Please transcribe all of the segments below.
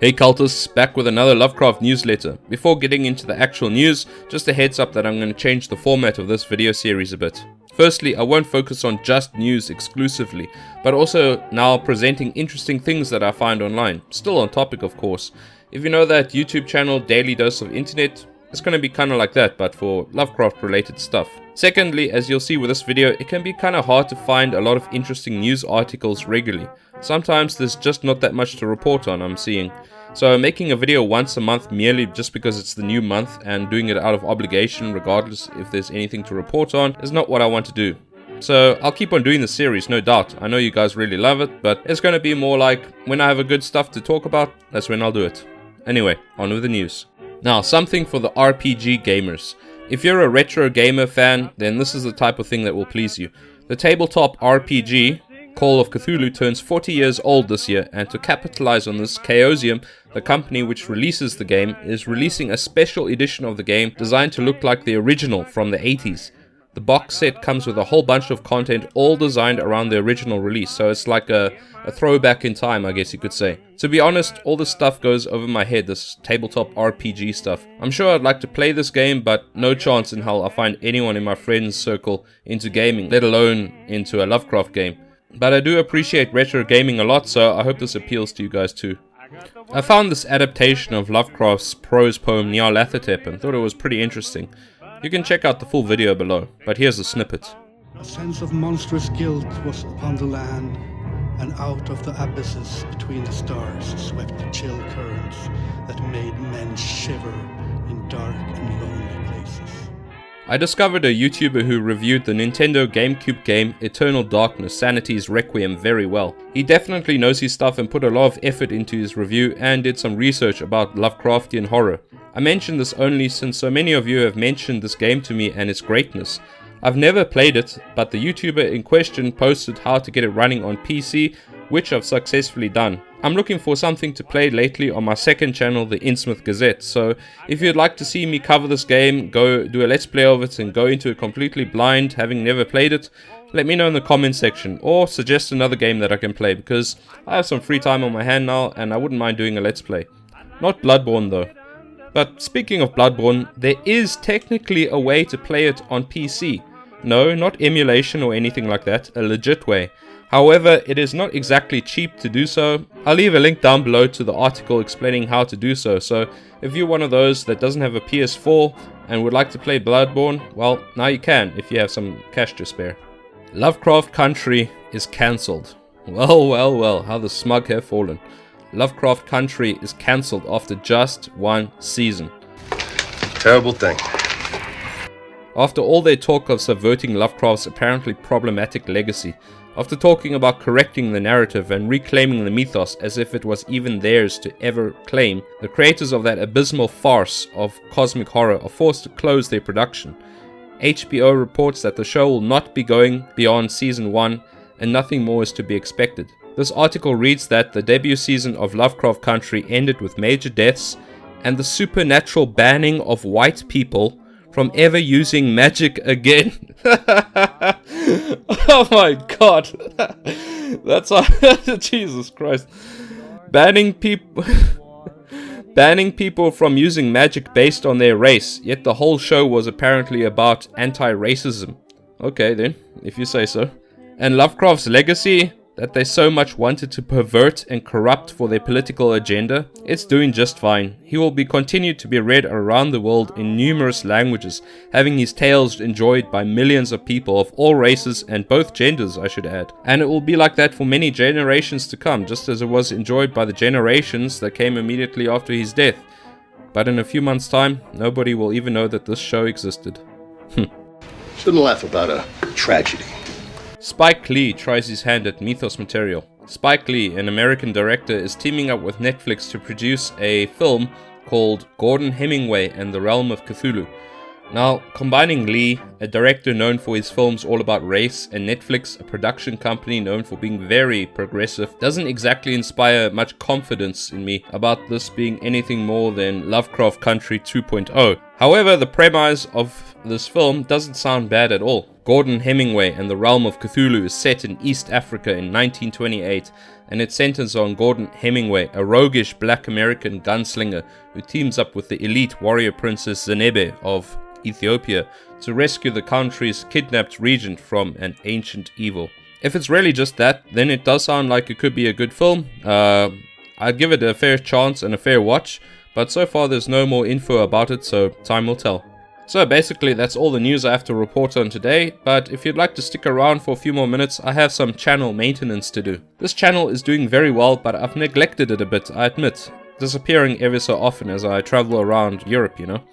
Hey cultists, back with another Lovecraft newsletter. Before getting into the actual news, just a heads up that I'm going to change the format of this video series a bit. Firstly, I won't focus on just news exclusively, but also now presenting interesting things that I find online. Still on topic, of course. If you know that YouTube channel, Daily Dose of Internet, it's going to be kind of like that, but for Lovecraft related stuff. Secondly, as you'll see with this video, it can be kind of hard to find a lot of interesting news articles regularly. Sometimes there's just not that much to report on, I'm seeing. So making a video once a month merely just because it's the new month and doing it out of obligation regardless if there's anything to report on is not what I want to do. So I'll keep on doing the series, no doubt. I know you guys really love it, but it's going to be more like when I have a good stuff to talk about, that's when I'll do it. Anyway, on with the news. Now, something for the RPG gamers. If you're a retro gamer fan, then this is the type of thing that will please you. The tabletop RPG, Call of Cthulhu, turns 40 years old this year, and to capitalize on this, Chaosium, the company which releases the game, is releasing a special edition of the game designed to look like the original from the 80s. The box set comes with a whole bunch of content all designed around the original release, so it's like a throwback in time, I guess you could say. To be honest, all this stuff goes over my head, this tabletop RPG stuff. I'm sure I'd like to play this game, but no chance in hell I'll find anyone in my friends circle into gaming, let alone into a Lovecraft game. But I do appreciate retro gaming a lot, so I hope this appeals to you guys too. I found this adaptation of Lovecraft's prose poem Nyarlathotep and thought it was pretty interesting. You can check out the full video below, but here's a snippet. A sense of monstrous guilt was upon the land, and out of the abysses between the stars swept chill currents that made men shiver in dark and lonely places. I discovered a YouTuber who reviewed the Nintendo GameCube game Eternal Darkness: Sanity's Requiem very well. He definitely knows his stuff and put a lot of effort into his review and did some research about Lovecraftian horror. I mention this only since so many of you have mentioned this game to me and its greatness. I've never played it, but the YouTuber in question posted how to get it running on PC, which I've successfully done. I'm looking for something to play lately on my second channel, the Innsmouth Gazette, so if you'd like to see me cover this game, go do a let's play of it and go into it completely blind, having never played it, let me know in the comments section, or suggest another game that I can play, because I have some free time on my hand now and I wouldn't mind doing a let's play. Not Bloodborne though. But speaking of Bloodborne, there is technically a way to play it on PC. No, not emulation or anything like that, a legit way. However, it is not exactly cheap to do so. I'll leave a link down below to the article explaining how to do so, so if you're one of those that doesn't have a PS4 and would like to play Bloodborne, well, now you can if you have some cash to spare. Lovecraft Country is cancelled. Well, how the smug have fallen. Lovecraft Country is cancelled after just one season. Terrible thing. After all their talk of subverting Lovecraft's apparently problematic legacy, after talking about correcting the narrative and reclaiming the mythos as if it was even theirs to ever claim, the creators of that abysmal farce of cosmic horror are forced to close their production. HBO reports that the show will not be going beyond season 1 and nothing more is to be expected. This article reads that the debut season of Lovecraft Country ended with major deaths and the supernatural banning of white people from ever using magic again. Oh my god. That's Jesus Christ. Banning people from using magic based on their race, yet the whole show was apparently about anti-racism. Okay then, if you say so. And Lovecraft's legacy that they so much wanted to pervert and corrupt for their political agenda, it's doing just fine. He will be continued to be read around the world in numerous languages, having his tales enjoyed by millions of people of all races and both genders, I should add. And it will be like that for many generations to come, just as it was enjoyed by the generations that came immediately after his death. But in a few months' time, nobody will even know that this show existed. Shouldn't laugh about a tragedy. Spike Lee tries his hand at mythos material. Spike Lee, an American director, is teaming up with Netflix to produce a film called Gordon Hemingway and the Realm of Cthulhu. Now, combining Lee, a director known for his films all about race, and Netflix, a production company known for being very progressive, doesn't exactly inspire much confidence in me about this being anything more than Lovecraft Country 2.0. However, the premise of this film doesn't sound bad at all. Gordon Hemingway and the Realm of Cthulhu is set in East Africa in 1928, and it centers on Gordon Hemingway, a roguish black American gunslinger who teams up with the elite warrior princess Zenebe of Ethiopia to rescue the country's kidnapped regent from an ancient evil. If it's really just that, then it does sound like it could be a good film. I'd give it a fair chance and a fair watch, but so far there's no more info about it, so time will tell. So basically that's all the news I have to report on today, but if you'd like to stick around for a few more minutes, I have some channel maintenance to do. This channel is doing very well, but I've neglected it a bit, I admit, disappearing ever so often as I travel around Europe, you know.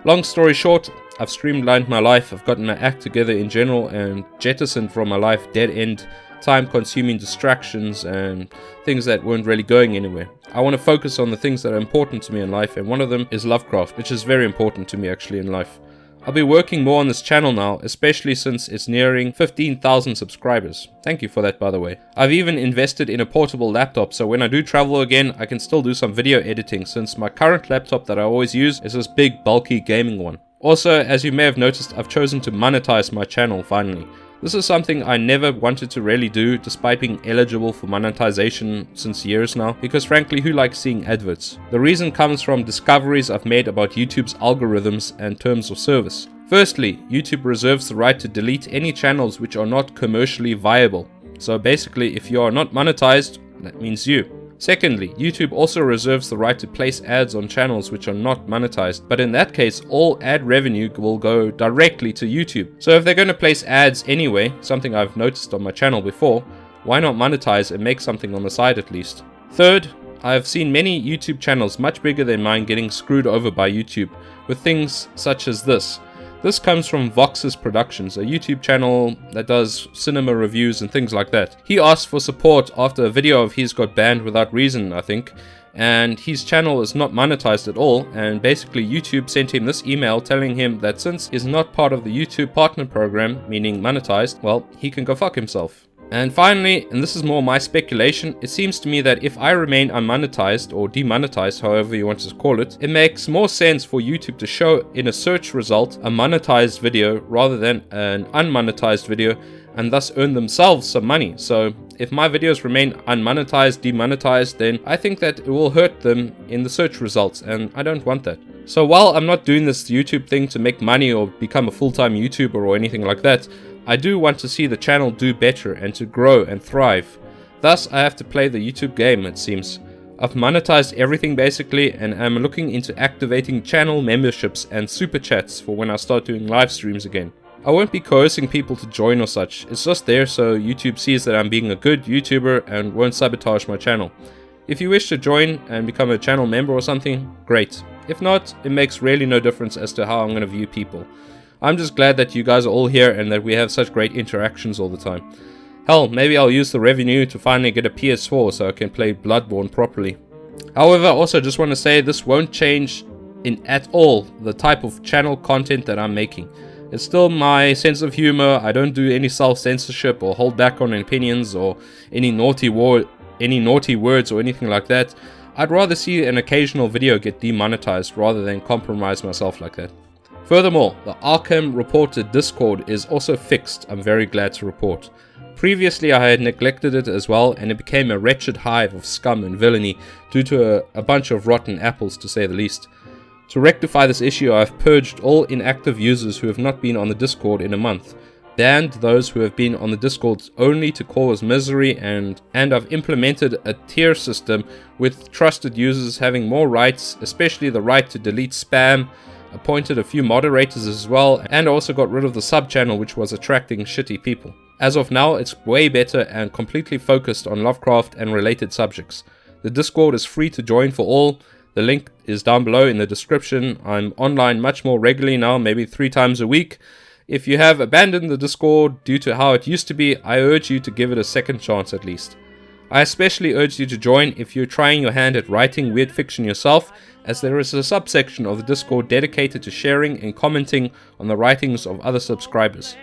Long story short, I've streamlined my life, I've gotten my act together in general, and jettisoned from my life dead-end, time-consuming distractions and things that weren't really going anywhere. I want to focus on the things that are important to me in life, and one of them is Lovecraft, which is very important to me actually in life. I'll be working more on this channel now, especially since it's nearing 15,000 subscribers. Thank you for that, by the way. I've even invested in a portable laptop, so when I do travel again, I can still do some video editing, since my current laptop that I always use is this big, bulky gaming one. Also, as you may have noticed, I've chosen to monetize my channel finally. This is something I never wanted to really do, despite being eligible for monetization since years now, because frankly, who likes seeing adverts? The reason comes from discoveries I've made about YouTube's algorithms and terms of service. Firstly, YouTube reserves the right to delete any channels which are not commercially viable. So basically, if you are not monetized, that means you. Secondly, YouTube also reserves the right to place ads on channels which are not monetized, but in that case, all ad revenue will go directly to YouTube. So if they're going to place ads anyway, something I've noticed on my channel before, why not monetize and make something on the side at least? Third, I have seen many YouTube channels much bigger than mine getting screwed over by YouTube with things such as this. This comes from Vox's Productions, a YouTube channel that does cinema reviews and things like that. He asked for support after a video of his got banned without reason, I think, and his channel is not monetized at all, and basically YouTube sent him this email telling him that since he's not part of the YouTube partner program, meaning monetized, well, he can go fuck himself. And finally, and this is more my speculation, it seems to me that if I remain unmonetized or demonetized, however you want to call it, it makes more sense for YouTube to show in a search result a monetized video rather than an unmonetized video, and thus earn themselves some money. So if my videos remain unmonetized, demonetized, then I think that it will hurt them in the search results, and I don't want that. So while I'm not doing this YouTube thing to make money or become a full-time YouTuber or anything like that, I do want to see the channel do better and to grow and thrive. Thus, I have to play the YouTube game, it seems. I've monetized everything basically, and I'm looking into activating channel memberships and super chats for when I start doing live streams again. I won't be coercing people to join or such, it's just there so YouTube sees that I'm being a good YouTuber and won't sabotage my channel. If you wish to join and become a channel member or something, great. If not, it makes really no difference as to how I'm going to view people. I'm just glad that you guys are all here and that we have such great interactions all the time. Hell, maybe I'll use the revenue to finally get a PS4 so I can play Bloodborne properly. However, I also just want to say this won't change at all the type of channel content that I'm making. It's still my sense of humor. I don't do any self-censorship or hold back on opinions or any naughty words or anything like that. I'd rather see an occasional video get demonetized rather than compromise myself like that. Furthermore, the Arkham reported Discord is also fixed, I'm very glad to report. Previously I had neglected it as well, and it became a wretched hive of scum and villainy due to a bunch of rotten apples to say the least. To rectify this issue, I've purged all inactive users who have not been on the Discord in a month, banned those who have been on the Discord only to cause misery, and I've implemented a tier system with trusted users having more rights, especially the right to delete spam, appointed a few moderators as well, and also got rid of the sub-channel which was attracting shitty people. As of now, it's way better and completely focused on Lovecraft and related subjects. The Discord is free to join for all. The link is down below in the description. I'm online much more regularly now, maybe 3 times a week. If you have abandoned the Discord due to how it used to be, I urge you to give it a second chance at least. I especially urge you to join if you're trying your hand at writing weird fiction yourself, as there is a subsection of the Discord dedicated to sharing and commenting on the writings of other subscribers.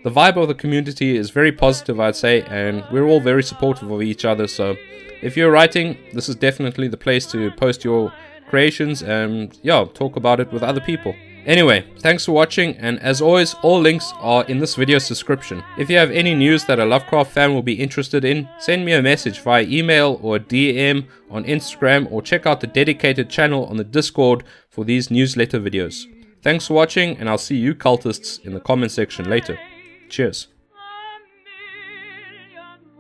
The vibe of the community is very positive, I'd say, and we're all very supportive of each other, so if you're writing, this is definitely the place to post your creations and talk about it with other people. Anyway, thanks for watching, and as always, all links are in this video's description. If you have any news that a Lovecraft fan will be interested in, send me a message via email or DM on Instagram, or check out the dedicated channel on the Discord for these newsletter videos. Thanks for watching, and I'll see you cultists in the comment section later. Cheers.